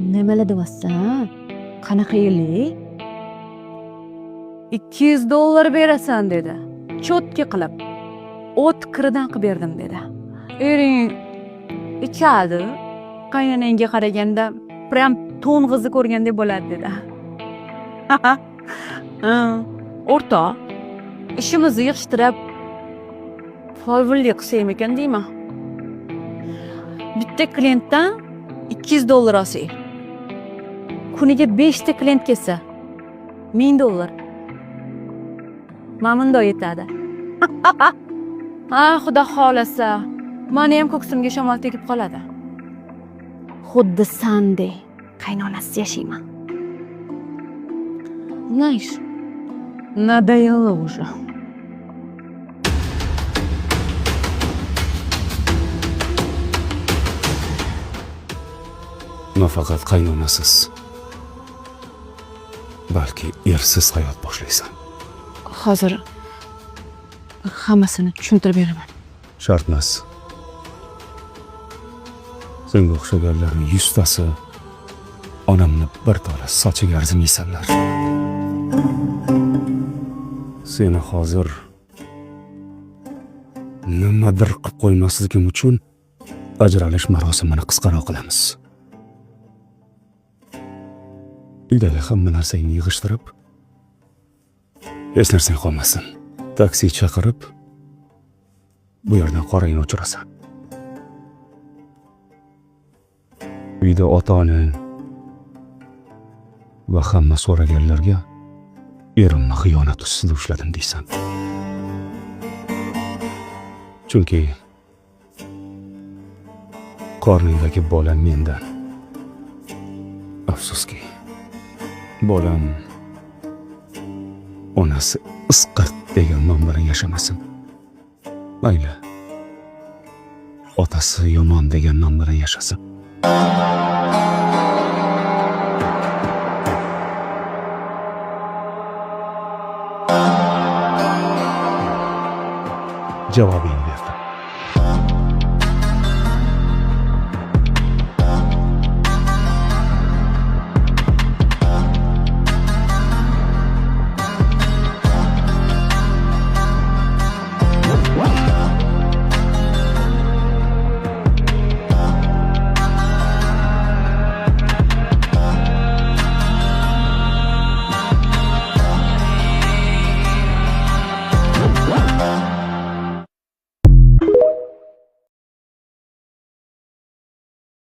Nimalar deyapsan? Qanaqa yillik? $200 berasan dedi. Cho'tka qilib. O't kiridan qilib berdim dedi. Ering ichadi. Qaynonangga qaraganda prям to'ng'izni ko'rgandek bo'ladi dedi. O'rtoq, ishimizni yig'ishtirib folbinlik qilsam ekan deyman. Bitta klientdan $200 olsang, kuniga 5 ta klient kelsa $1000. Mamunda yetadi. Xudo xolasa, meni ham ko'ksimga shamol tegib qoladi. Xuddi sandek qaynonasiz yashayman. Знаешь, надоело уже. Nafaqat qaynonasiz, balki ersiz hayot boshlaysan. Hozir hammasini tushuntirib beraman. Shart emas. Senga o'xshaganlarning 100 tasi onamni bir tola sochiga arzimaysanlar. Seni hozir nimadir qilib qo'ymasligim uchun ajralish marosimini qisqaroq qilamiz. Uydagi hamma narsangni yig'ishtirib, hech narsang qolmasin. Taksi chaqirib, bu yerdan qorangni o'chirasan. Uyda ota-onang va hamma so'raganlarga erimni xiyonat ustida ushladim deysan. Chunki qorningdagi bola mendan. Afsuski, bolam onasi isqirt degan nom bilan yashamasin. Mayli, otasi yomon degan nom bilan yashasin. Javobing